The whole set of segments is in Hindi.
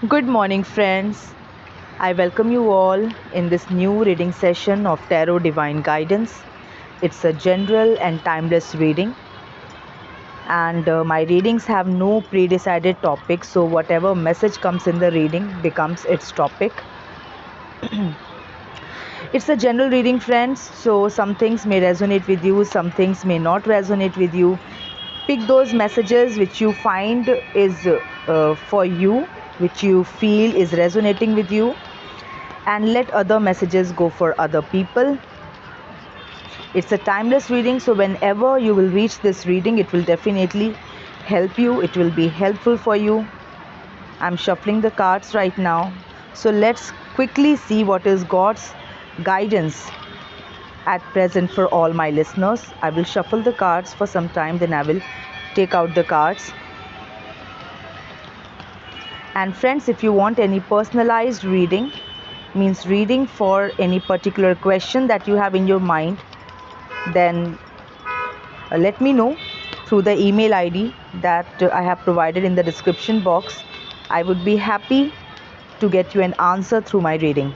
Good morning, friends. I welcome you all in this new reading session of Tarot Divine Guidance. It's a general and timeless reading, and my readings have no pre-decided topic, so whatever message comes in the reading becomes its topic. It's a general reading, friends, so some things may resonate with you, some things may not resonate with you. Pick those messages which you find is for you, which you feel is resonating with you, and let other messages go for other people. It's a timeless reading, so whenever you will reach this reading, it will definitely help you, it will be helpful for you. I'm shuffling the cards right now, so let's quickly see what is God's guidance at present for all my listeners. I will shuffle the cards for some time, then I will take out the cards. And friends, if you want any personalized reading, means reading for any particular question that you have in your mind, then let me know through the email ID that I have provided in the description box. I would be happy to get you an answer through my reading.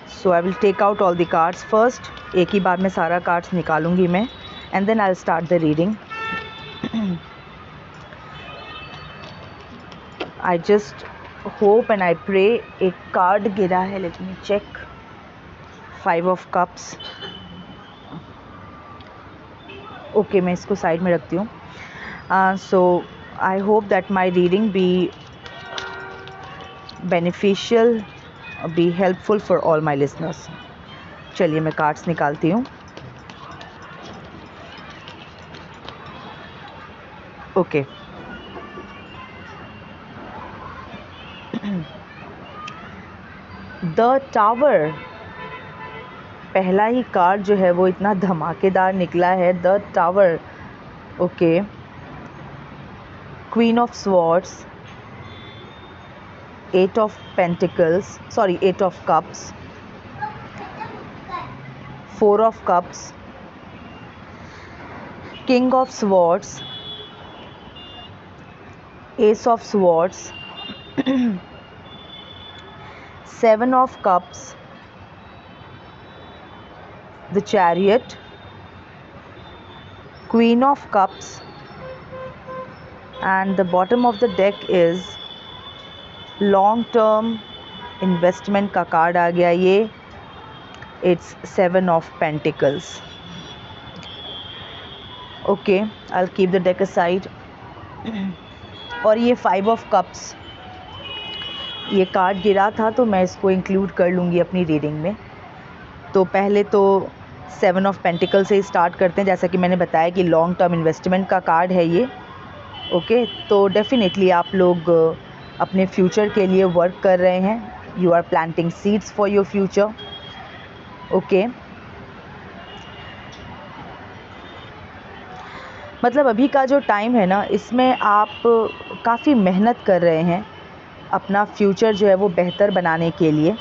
So I will take out all the cards first. एक ही बार में सारा cards निकालूंगी मैं, and then I'll start the reading. I just hope and I pray. एक card गिरा है, let me check. 5 of Cups. Okay, मैं इसको साइड में रखती हूँ. So I hope that my reading be beneficial, be helpful for all my listeners. चलिए मैं कार्ड्स निकालती हूँ. ओके. द टावर, पहला ही कार्ड जो है वो इतना धमाकेदार निकला है. The tower. Okay. Queen of swords, 8 of Pentacles, sorry, 8 of Cups, 4 of Cups, King of Swords, Ace of Swords, 7 of Cups, the Chariot, Queen of Cups, and the bottom of the deck is long term investment का कार्ड आ गया ये. It's 7 of Pentacles. Okay, I keep the deck aside. और ये 5 of Cups, ये कार्ड गिरा था तो मैं इसको इंक्लूड कर लूँगी अपनी रीडिंग में. तो पहले तो 7 of Pentacles से स्टार्ट करते हैं. जैसा कि मैंने बताया कि लॉन्ग टर्म इन्वेस्टमेंट का कार्ड है ये. ओके, तो डेफिनेटली आप लोग अपने फ्यूचर के लिए वर्क कर रहे हैं. You are planting seeds for your future. Okay, मतलब अभी का जो टाइम है ना, इसमें आप काफ़ी मेहनत कर रहे हैं अपना फ्यूचर जो है वो बेहतर बनाने के लिए,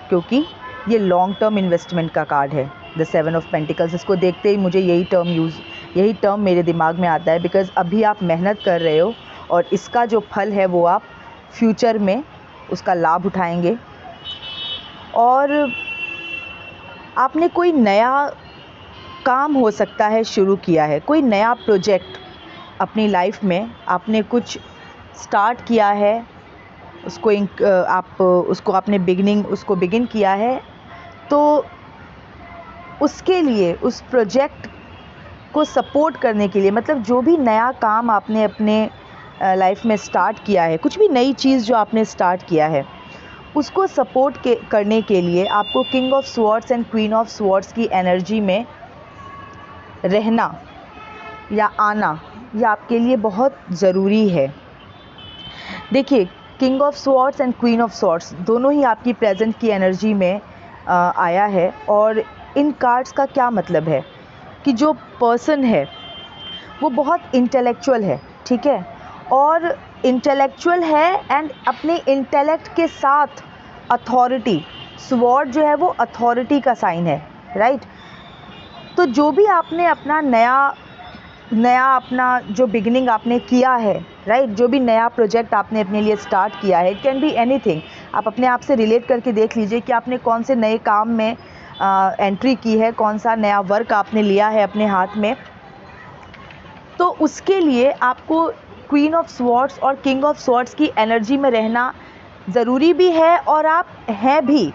क्योंकि ये लॉन्ग टर्म इन्वेस्टमेंट का कार्ड है. द 7 of Pentacles, इसको देखते ही मुझे यही टर्म मेरे दिमाग में आता है. बिकॉज़ अभी आप मेहनत कर रहे हो और इसका जो फल है वो आप फ्यूचर में उसका लाभ उठाएंगे. और आपने कोई नया काम हो सकता है शुरू किया है, कोई नया प्रोजेक्ट अपनी लाइफ में आपने कुछ स्टार्ट किया है, उसको आपने बिगिन किया है. तो उसके लिए, उस प्रोजेक्ट को सपोर्ट करने के लिए, मतलब जो भी नया काम आपने अपने लाइफ में स्टार्ट किया है, कुछ भी नई चीज़ जो आपने स्टार्ट किया है, उसको सपोर्ट करने के लिए आपको king of swords and queen of swords की एनर्जी में रहना या आना, ये आपके लिए बहुत ज़रूरी है. देखिए, king of swords and queen of swords दोनों ही आपकी प्रेजेंट की एनर्जी में आया है. और इन कार्ड्स का क्या मतलब है कि जो पर्सन है वो बहुत इंटेलेक्चुअल है, ठीक है, और इंटेलेक्चुअल है एंड अपने इंटेलेक्ट के साथ अथॉरिटी. स्वॉर्ड जो है वो अथॉरिटी का साइन है, राइट. तो जो भी आपने अपना नया अपना जो बिगिनिंग आपने किया है राइट। जो भी नया प्रोजेक्ट आपने अपने लिए स्टार्ट किया है, इट कैन बी एनीथिंग, आप अपने आप से रिलेट करके देख लीजिए कि आपने कौन से नए काम में एंट्री की है, कौन सा नया वर्क आपने लिया है अपने हाथ में। तो उसके लिए आपको क्वीन ऑफ स्वॉर्ड्स और किंग ऑफ स्वॉर्ड्स की एनर्जी में रहना ज़रूरी भी है, और आप हैं भी,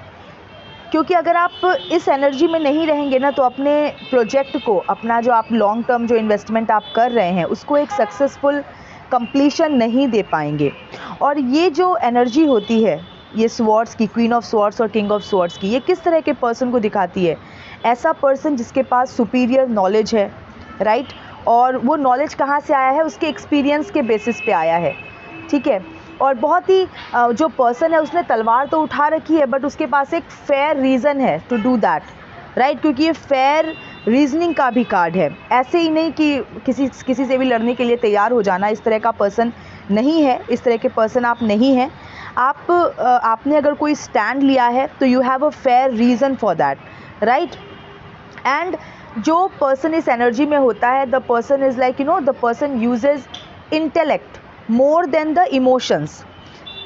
क्योंकि अगर आप इस एनर्जी में नहीं रहेंगे ना, तो अपने प्रोजेक्ट को, अपना जो आप लॉन्ग टर्म जो इन्वेस्टमेंट आप कर रहे हैं, उसको एक सक्सेसफुल कंप्लीशन नहीं दे पाएंगे। और ये जो एनर्जी होती है, ये स्वॉर्ड्स की, क्वीन ऑफ स्वॉर्ड्स और किंग ऑफ स्वॉर्ड्स की, ये किस तरह के पर्सन को दिखाती है? ऐसा पर्सन जिसके पास सुपीरियर नॉलेज है, राइट। और वो नॉलेज कहाँ से आया है? उसके एक्सपीरियंस के बेसिस पे आया है, ठीक है। और बहुत ही जो पर्सन है उसने तलवार तो उठा रखी है, बट उसके पास एक फेयर रीज़न है टू डू दैट, राइट। क्योंकि ये फेयर रीजनिंग का भी कार्ड है। ऐसे ही नहीं कि किसी से भी लड़ने के लिए तैयार हो जाना, इस तरह का पर्सन नहीं है, इस तरह के पर्सन आप नहीं हैं। आपने अगर कोई स्टैंड लिया है तो you have a fair reason for that, right. And जो पर्सन इस एनर्जी में होता है, the person is like the person uses intellect more than the emotions.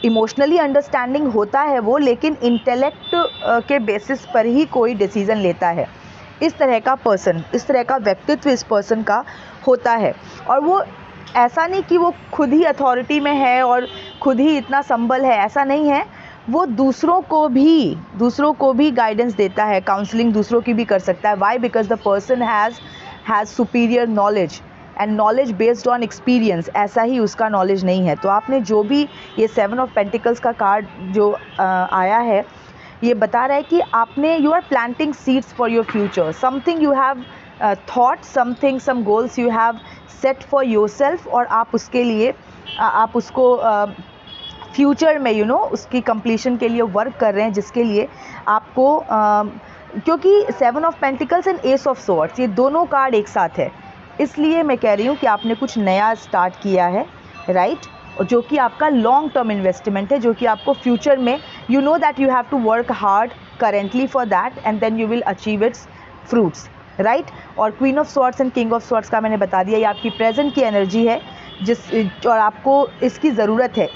Emotionally understanding होता है वो, लेकिन इंटेलेक्ट के बेसिस पर ही कोई डिसीज़न लेता है। इस तरह का पर्सन, इस तरह का व्यक्तित्व इस पर्सन का होता है। और वो ऐसा नहीं कि वो खुद ही अथॉरिटी में है और खुद ही इतना संबल है, ऐसा नहीं है। वो दूसरों को भी गाइडेंस देता है, काउंसलिंग दूसरों की भी कर सकता है। Why? Because the person has superior knowledge and knowledge based on experience. ऐसा ही उसका नॉलेज नहीं है। तो आपने जो भी ये 7 ऑफ पेंटिकल्स का कार्ड जो आया है, ये बता रहा है कि आपने, you are planting seeds for your future, something you have thought, something, some goals you have set for yourself, और आप उसके लिए आप उसको फ्यूचर में उसकी कंप्लीशन के लिए वर्क कर रहे हैं, जिसके लिए आपको क्योंकि 7 of pentacles and S of swords, ये दोनों कार्ड एक साथ है, इसलिए मैं कह रही हूँ कि आपने कुछ नया स्टार्ट किया है, राइट। जो कि आपका लॉन्ग टर्म इन्वेस्टमेंट है, जो कि आपको फ्यूचर में, you know that you have to work hard currently for that and then you will achieve its fruits, right. और queen of swords and king of swords का मैंने बता दिया, ये आपकी प्रेजेंट की एनर्जी है, और आपको इसकी ज़रूरत है,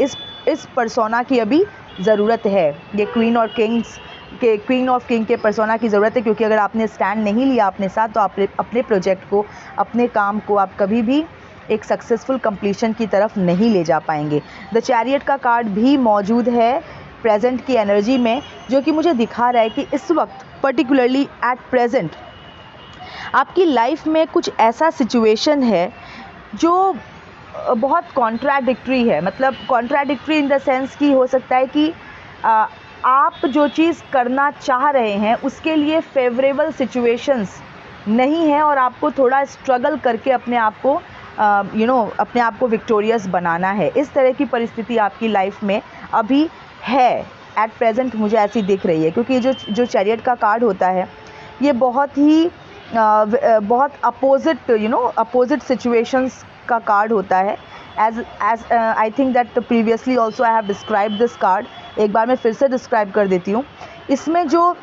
इस पर्सोना की अभी ज़रूरत है। ये क्वीन ऑफ किंग के पर्सोना की ज़रूरत है, क्योंकि अगर आपने स्टैंड नहीं लिया अपने साथ, तो आप अपने प्रोजेक्ट को, अपने काम को आप कभी भी एक सक्सेसफुल कंप्लीशन की तरफ नहीं ले जा पाएंगे। द चैरियट का कार्ड भी मौजूद है प्रेजेंट की एनर्जी में, जो कि मुझे दिखा रहा है कि इस वक्त पर्टिकुलरली एट प्रेजेंट आपकी लाइफ में कुछ ऐसा सिचुएशन है जो बहुत कॉन्ट्राडिक्टरी है। मतलब कॉन्ट्राडिक्टरी इन द सेंस कि हो सकता है कि आप जो चीज़ करना चाह रहे हैं उसके लिए फेवरेबल सिचुएशंस नहीं है, और आपको थोड़ा स्ट्रगल करके अपने आप को अपने आप को विक्टोरियस बनाना है। इस तरह की परिस्थिति आपकी लाइफ में अभी है एट प्रेजेंट, मुझे ऐसी दिख रही है। क्योंकि जो चैरियट का कार्ड होता है, ये बहुत अपोजिट सिचुएशंस का कार्ड होता है। As I think that previously also I have describe this card. एक बार मैं फिर से डिस्क्राइब कर देती हूँ। इसमें जो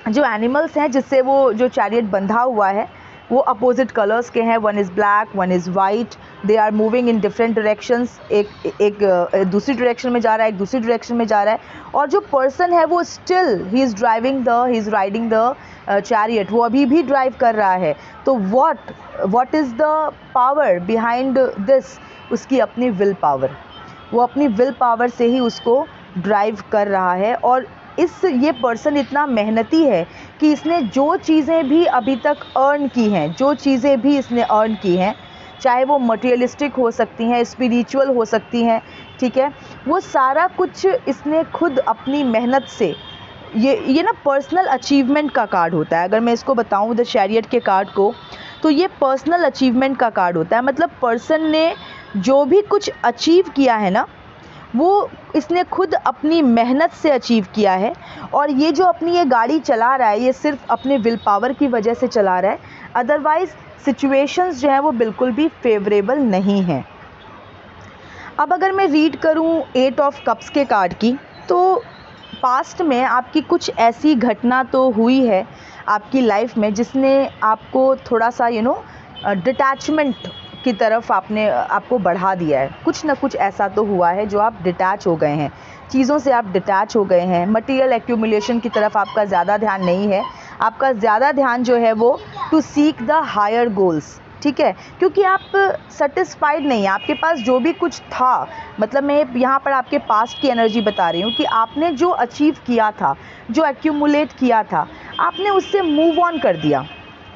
एनिमल्स हैं जिससे वो जो चैरियट बंधा हुआ है, वो अपोजिट कलर्स के हैं। One is black, one is white, they are moving in different directions. एक दूसरी डायरेक्शन में जा रहा है, एक दूसरी डायरेक्शन में जा रहा है। और जो पर्सन है वो still he is riding the chariot, वो अभी भी ड्राइव कर रहा है। तो what is the power behind this? उसकी अपनी विल पावर, वो अपनी विल पावर से ही उसको ड्राइव कर रहा है। और ये पर्सन इतना मेहनती है कि इसने जो चीज़ें भी अभी तक अर्न की हैं, जो चीज़ें भी इसने अर्न की हैं, चाहे वो मटेरियलिस्टिक हो सकती हैं, स्पिरिचुअल हो सकती हैं, ठीक है, वो सारा कुछ इसने खुद अपनी मेहनत से, ये ना पर्सनल अचीवमेंट का कार्ड होता है। अगर मैं इसको बताऊं द चैरियट के कार्ड को, तो ये पर्सनल अचीवमेंट का कार्ड होता है। मतलब पर्सन ने जो भी कुछ अचीव किया है ना, वो इसने खुद अपनी मेहनत से अचीव किया है। और ये जो अपनी ये गाड़ी चला रहा है, ये सिर्फ अपने विल पावर की वजह से चला रहा है। अदरवाइज़ सिचुएशंस जो हैं वो बिल्कुल भी फेवरेबल नहीं हैं। अब अगर मैं रीड करूं 8 ऑफ कप्स के कार्ड की, तो पास्ट में आपकी कुछ ऐसी घटना तो हुई है आपकी लाइफ में जिसने आपको थोड़ा सा डिटैचमेंट की तरफ आपको बढ़ा दिया है। कुछ ना कुछ ऐसा तो हुआ है जो आप डिटैच हो गए हैं, चीज़ों से आप डिटैच हो गए हैं। मटेरियल एक्यूमुलेशन की तरफ आपका ज़्यादा ध्यान नहीं है, आपका ज़्यादा ध्यान जो है वो to seek the higher goals, ठीक है, क्योंकि आप सेटिस्फाइड नहीं हैं। आपके पास जो भी कुछ था, मतलब मैं यहाँ पर आपके पास्ट की एनर्जी बता रही हूँ कि आपने जो अचीव किया था, जो एक्यूमुलेट किया था, आपने उससे मूव ऑन कर दिया,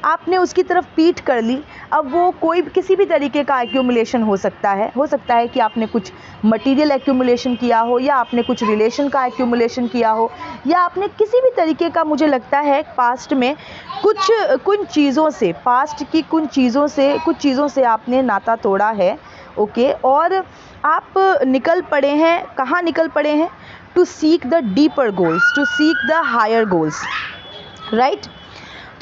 आपने उसकी तरफ पीठ कर ली। अब वो कोई किसी भी तरीके का एक्यूमुलेशन हो सकता है कि आपने कुछ मटेरियल एक्यूमुलेशन किया हो, या आपने कुछ रिलेशन का एक्यूमुलेशन किया हो, या आपने किसी भी तरीके का, मुझे लगता है पास्ट में कुछ चीज़ों से आपने नाता तोड़ा है, ओके। और आप निकल पड़े हैं, कहाँ निकल पड़े हैं? To seek the deeper goals, to seek the higher goals, right.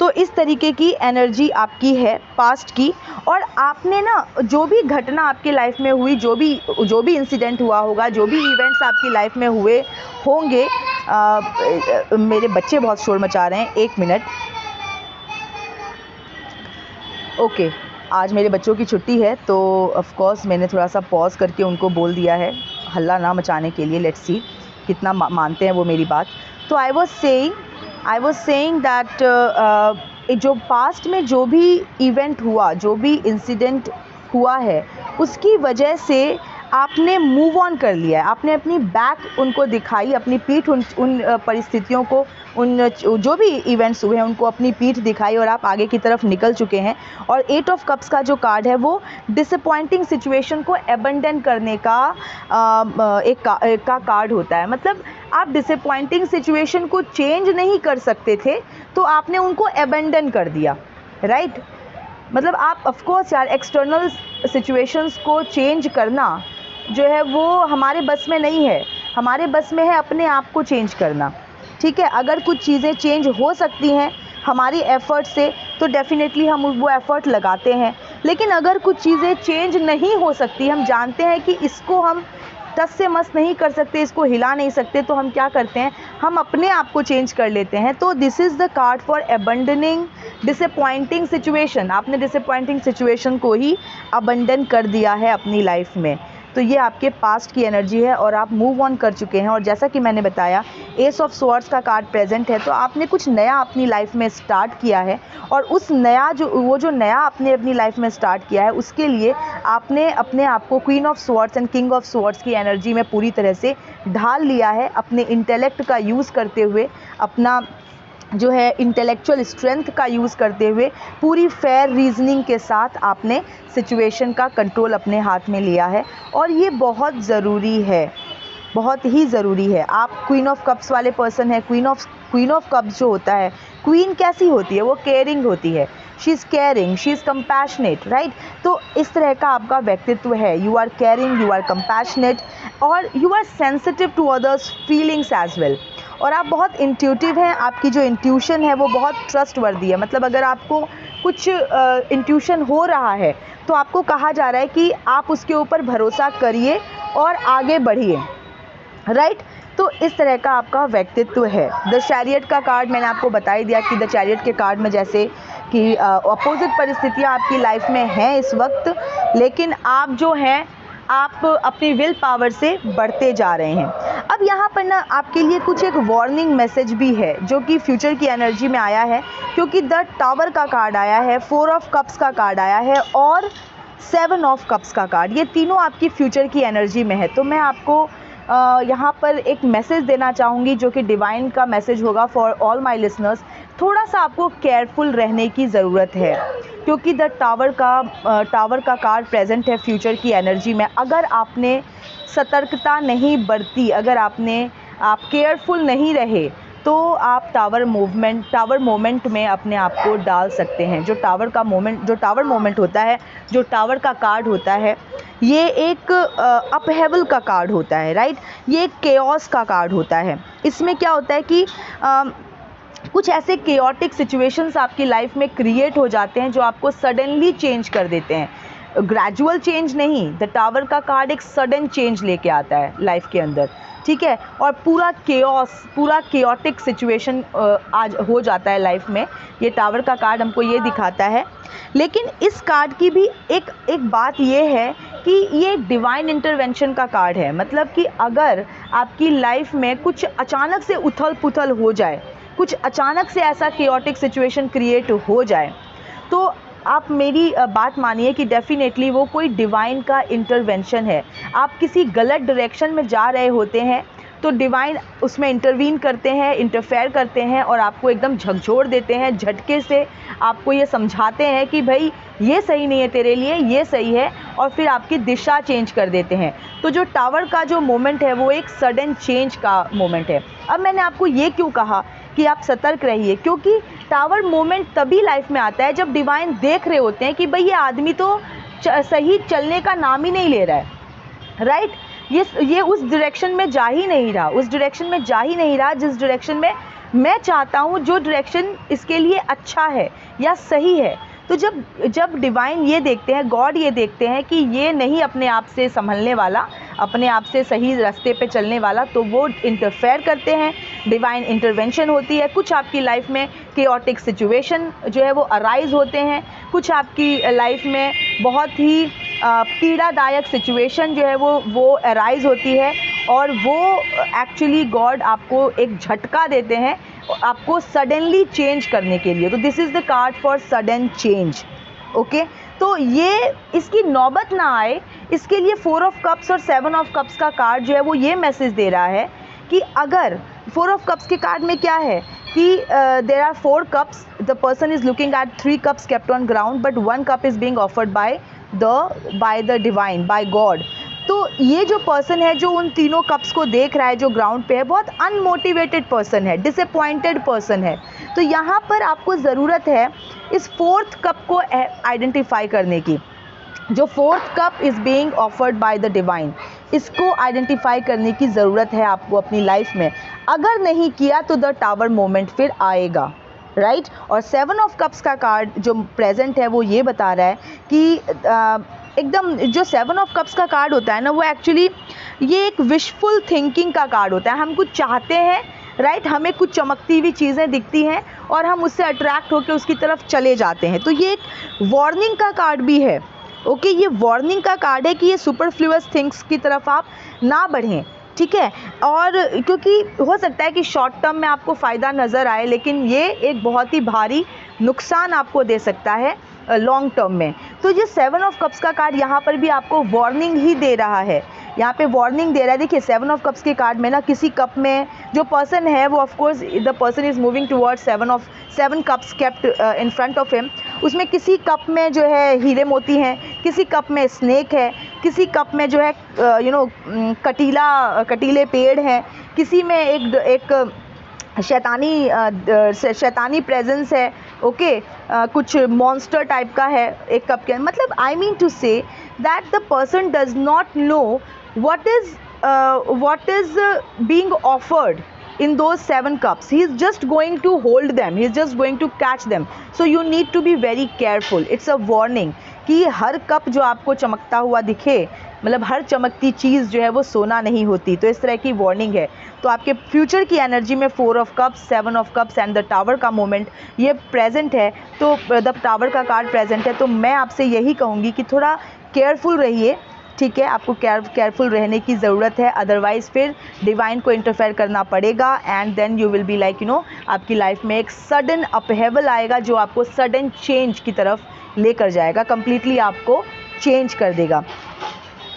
तो इस तरीके की एनर्जी आपकी है पास्ट की। और आपने ना जो भी घटना आपकी लाइफ में हुई, जो भी इंसिडेंट हुआ होगा, जो भी इवेंट्स आपकी लाइफ में हुए होंगे, मेरे बच्चे बहुत शोर मचा रहे हैं, 1 मिनट, ओके। आज मेरे बच्चों की छुट्टी है, तो ऑफ कोर्स मैंने थोड़ा सा पॉज करके उनको बोल दिया है हल्ला ना मचाने के लिए। लेट्स सी कितना मानते हैं वो मेरी बात। तो आई वॉज सेइंग दैट जो पास्ट में जो भी इवेंट हुआ, जो भी इंसिडेंट हुआ है, उसकी वजह से आपने मूव ऑन कर लिया है। आपने अपनी बैक उनको दिखाई, अपनी पीठ उन परिस्थितियों को, उन जो भी इवेंट्स हुए हैं उनको अपनी पीठ दिखाई, और आप आगे की तरफ निकल चुके हैं। और 8 ऑफ कप्स का जो कार्ड है वो डिसअपॉइंटिंग सिचुएशन को अबंडन करने का एक कार्ड होता है। मतलब आप डिसअपॉइंटिंग सिचुएशन को चेंज नहीं कर सकते थे, तो आपने उनको अबंडन कर दिया, राइट। मतलब आप ऑफ कोर्स यार, एक्सटर्नल सिचुएशंस को चेंज करना जो है वो हमारे बस में नहीं है, हमारे बस में है अपने आप को चेंज करना, ठीक है। अगर कुछ चीज़ें चेंज हो सकती हैं हमारी एफ़र्ट से, तो डेफ़िनेटली हम वो एफ़र्ट लगाते हैं। लेकिन अगर कुछ चीज़ें चेंज नहीं हो सकती, हम जानते हैं कि इसको हम टस से मस नहीं कर सकते, इसको हिला नहीं सकते, तो हम क्या करते हैं, हम अपने आप को चेंज कर लेते हैं। तो this is the card for abandoning disappointing situation. आपने डिसअपॉइंटिंग सिचुएशन को ही अबंडन कर दिया है अपनी लाइफ में। तो ये आपके पास्ट की एनर्जी है और आप मूव ऑन कर चुके हैं। और जैसा कि मैंने बताया, एस ऑफ स्वॉर्ड्स का कार्ड प्रेजेंट है, तो आपने कुछ नया अपनी लाइफ में स्टार्ट किया है, और उस नया जो नया आपने अपनी लाइफ में स्टार्ट किया है, उसके लिए आपने अपने आप को queen of swords and king of swords की एनर्जी में पूरी तरह से ढाल लिया है। अपने इंटेलेक्ट का यूज़ करते हुए, अपना जो है इंटेलेक्चुअल स्ट्रेंथ का यूज़ करते हुए, पूरी फेयर रीजनिंग के साथ आपने सिचुएशन का कंट्रोल अपने हाथ में लिया है। और ये बहुत ज़रूरी है, बहुत ही ज़रूरी है। आप क्वीन ऑफ कप्स वाले पर्सन हैं। क्वीन ऑफ कप्स जो होता है, क्वीन कैसी होती है? वो केयरिंग होती है। She is caring, she is compassionate, right. तो इस तरह का आपका व्यक्तित्व है। You are caring, you are compassionate, और you are sensitive to others feelings as well. और आप बहुत इंट्यूटिव हैं। आपकी जो इंट्यूशन है वो बहुत ट्रस्टवर्दी है। मतलब अगर आपको कुछ इंट्यूशन हो रहा है, तो आपको कहा जा रहा है कि आप उसके ऊपर भरोसा करिए और आगे बढ़िए, राइट। तो इस तरह का आपका व्यक्तित्व है। द चैरियट का कार्ड मैंने आपको बता ही दिया कि द चैरियट के कार्ड में जैसे कि अपोजिट परिस्थितियाँ आपकी लाइफ में हैं इस वक्त, लेकिन आप जो हैं, आप अपनी विल पावर से बढ़ते जा रहे हैं। अब यहाँ पर ना आपके लिए कुछ एक वार्निंग मैसेज भी है, जो कि फ्यूचर की एनर्जी में आया है, क्योंकि द टावर का कार्ड आया है, 4 ऑफ कप्स का कार्ड आया है, और 7 ऑफ कप्स का कार्ड। ये तीनों आपकी फ्यूचर की एनर्जी में है। तो मैं आपको यहाँ पर एक मैसेज देना चाहूँगी, जो कि डिवाइन का मैसेज होगा फॉर ऑल माय लिसनर्स। थोड़ा सा आपको केयरफुल रहने की ज़रूरत है, क्योंकि द टावर का कार्ड प्रेजेंट है फ्यूचर की एनर्जी में। अगर आपने सतर्कता नहीं बरती, अगर आप केयरफुल नहीं रहे, तो आप टावर मोमेंट में अपने आप को डाल सकते हैं। जो टावर मोमेंट होता है, जो टावर का कार्ड होता है, ये एक अपहेवल का कार्ड होता है, राइट। ये एक केओस का कार्ड होता है। इसमें क्या होता है कि कुछ ऐसे केओटिक सिचुएशंस आपकी लाइफ में क्रिएट हो जाते हैं जो आपको सडनली चेंज कर देते हैं। ग्रेजुअल चेंज नहीं, द टावर का कार्ड एक सडन चेंज लेके आता है लाइफ के अंदर, ठीक है, और पूरा केओस, पूरा केओटिक सिचुएशन आज हो जाता है लाइफ में। ये टावर का कार्ड हमको ये दिखाता है। लेकिन इस कार्ड की भी एक बात ये है कि ये डिवाइन इंटरवेंशन का कार्ड है। मतलब कि अगर आपकी लाइफ में कुछ अचानक से उथल पुथल हो जाए, कुछ अचानक से ऐसा केओटिक सिचुएशन क्रिएट हो जाए, तो आप मेरी बात मानिए कि डेफिनेटली वो कोई डिवाइन का इंटरवेंशन है। आप किसी गलत डायरेक्शन में जा रहे होते हैं तो डिवाइन उसमें इंटरवीन करते हैं, इंटरफेयर करते हैं और आपको एकदम झकझोर देते हैं, झटके से आपको ये समझाते हैं कि भाई ये सही नहीं है तेरे लिए, ये सही है, और फिर आपकी दिशा चेंज कर देते हैं। तो जो टावर का जो मोमेंट है वो एक सडन चेंज का मोमेंट है। अब मैंने आपको ये क्यों कहा कि आप सतर्क रहिए, क्योंकि टावर मोमेंट तभी लाइफ में आता है जब डिवाइन देख रहे होते हैं कि भाई ये आदमी तो सही चलने का नाम ही नहीं ले रहा है, राइट, ये उस डायरेक्शन में जा ही नहीं रहा, उस डायरेक्शन में जा ही नहीं रहा जिस डायरेक्शन में मैं चाहता हूँ, जो डायरेक्शन इसके लिए अच्छा है या सही है। तो जब डिवाइन ये देखते हैं, गॉड ये देखते हैं कि ये नहीं अपने आप से संभलने वाला, अपने आप से सही रास्ते पे चलने वाला, तो वो इंटरफेयर करते हैं, डिवाइन इंटरवेंशन होती है। कुछ आपकी लाइफ में केओटिक सिचुएशन जो है वो अराइज होते हैं, कुछ आपकी लाइफ में बहुत ही पीड़ादायक सिचुएशन जो है वो अराइज होती है, और वो एक्चुअली गॉड आपको एक झटका देते हैं आपको सडनली चेंज करने के लिए। तो this is the card for sudden change, okay. तो ये इसकी नौबत ना आए, इसके लिए 4 ऑफ कप्स और 7 ऑफ कप्स का कार्ड जो है वो ये मैसेज दे रहा है कि अगर 4 ऑफ कप्स के कार्ड में क्या है कि there are 4 cups, the person is looking at 3 cups kept on ground, but 1 cup is being offered by the divine, by God. तो ये जो पर्सन है जो उन तीनों कप्स को देख रहा है, जो ग्राउंड पे है, बहुत अनमोटिवेटेड पर्सन है, डिसअपॉइंटेड पर्सन है। तो यहाँ पर आपको ज़रूरत है इस 4th कप को आइडेंटिफाई करने की। जो 4th cup is being offered by the divine, इसको आइडेंटिफाई करने की ज़रूरत है आपको अपनी लाइफ में। अगर नहीं किया तो द टावर मोमेंट फिर आएगा, राइट। और 7 ऑफ कप्स का कार्ड जो प्रेजेंट है वो ये बता रहा है कि एकदम जो 7 ऑफ कप्स का कार्ड होता है ना, वो एक्चुअली ये एक विशफुल थिंकिंग का कार्ड होता है। हम कुछ चाहते हैं, राइट, हमें कुछ चमकती हुई चीज़ें दिखती हैं और हम उससे अट्रैक्ट होकर उसकी तरफ चले जाते हैं। तो ये एक वार्निंग का कार्ड भी है, ओके। ये वार्निंग का कार्ड है कि ये सुपरफ्लुअस थिंग्स की तरफ आप ना बढ़ें, ठीक है। और क्योंकि हो सकता है कि शॉर्ट टर्म में आपको फ़ायदा नज़र आए, लेकिन ये एक बहुत ही भारी नुकसान आपको दे सकता है लॉन्ग टर्म में। तो ये 7 ऑफ कप्स का कार्ड यहाँ पर भी आपको वार्निंग ही दे रहा है, यहाँ पे वार्निंग दे रहा है। देखिए 7 ऑफ कप्स के कार्ड में ना, किसी कप में जो पर्सन है वो of course the person is moving towards 7 cups kept in front of him. उसमें किसी कप में जो है हीरे मोती हैं, किसी कप में स्नेक है, किसी कप में जो है कटीले पेड़ हैं, किसी में एक शैतानी प्रेजेंस है, ओके। कुछ मॉन्स्टर टाइप का है एक कप के अंदर। मतलब I mean to say that the person does not know what is being offered in those 7 cups. He is just going to hold them, he is just going to catch them. So you need to be very careful. It's a warning कि हर कप जो आपको चमकता हुआ दिखे, मतलब हर चमकती चीज़ जो है वो सोना नहीं होती। तो इस तरह की वार्निंग है। तो आपके फ्यूचर की एनर्जी में 4 of cups, 7 of cups and the tower का मोमेंट ये प्रेजेंट है। तो द टावर का कार्ड प्रेजेंट है। तो मैं आपसे यही कहूँगी कि थोड़ा केयरफुल रहिए, ठीक है। आपको केयरफुल रहने की ज़रूरत है, अदरवाइज़ फिर डिवाइन को इंटरफेयर करना पड़ेगा and then you will be like आपकी लाइफ में एक सडन अपहेवल आएगा जो आपको सडन चेंज की तरफ लेकर जाएगा, कम्प्लीटली आपको चेंज कर देगा,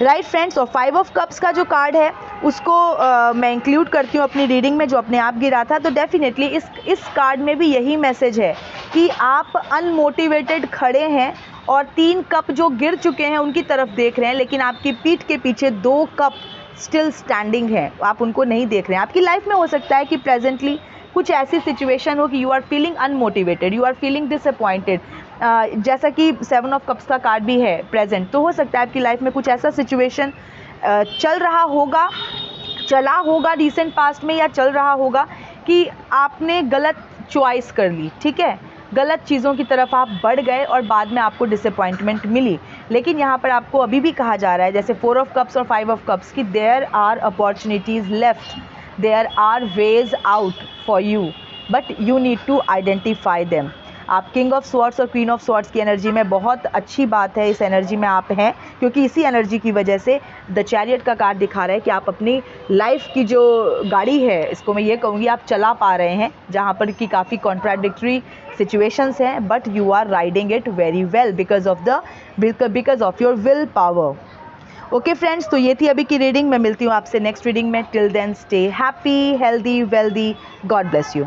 राइट फ्रेंड्स। और 5 ऑफ कप्स का जो कार्ड है उसको मैं इंक्लूड करती हूँ अपनी रीडिंग में, जो अपने आप गिरा था। तो डेफिनेटली इस कार्ड में भी यही मैसेज है कि आप अनमोटिवेटेड खड़े हैं और 3 कप जो गिर चुके हैं उनकी तरफ देख रहे हैं, लेकिन आपकी पीठ के पीछे 2 कप स्टिल स्टैंडिंग है, आप उनको नहीं देख रहे हैं। आपकी लाइफ में हो सकता है कि प्रेजेंटली कुछ ऐसी सिचुएशन हो कि you are feeling unmotivated, you are feeling disappointed, जैसा कि 7 ऑफ कप्स का कार्ड भी है प्रेजेंट। तो हो सकता है आपकी लाइफ में कुछ ऐसा सिचुएशन चला होगा रिसेंट पास्ट में, या चल रहा होगा कि आपने गलत चॉइस कर ली, ठीक है, गलत चीज़ों की तरफ आप बढ़ गए और बाद में आपको डिसअपॉइंटमेंट मिली। लेकिन यहाँ पर आपको अभी भी कहा जा रहा है, जैसे 4 ऑफ कप्स और 5 ऑफ कप्स, कि there are opportunities left, there are ways out for you, but you need to identify them. आप किंग ऑफ स्वॉर्ड्स और क्वीन ऑफ स्वॉर्ड्स की एनर्जी में, बहुत अच्छी बात है, इस एनर्जी में आप हैं, क्योंकि इसी एनर्जी की वजह से द चैरियट का कार्ड दिखा रहा है कि आप अपनी लाइफ की जो गाड़ी है, इसको मैं ये कहूँगी, आप चला पा रहे हैं, जहाँ पर कि काफ़ी कॉन्ट्राडिक्टरी सिचुएशंस हैं, but you are riding it very well because of your will power. Okay friends, तो ये थी अभी की रीडिंग। मैं मिलती हूँ आपसे नेक्स्ट रीडिंग में। Till then stay happy, healthy, wealthy. God bless you.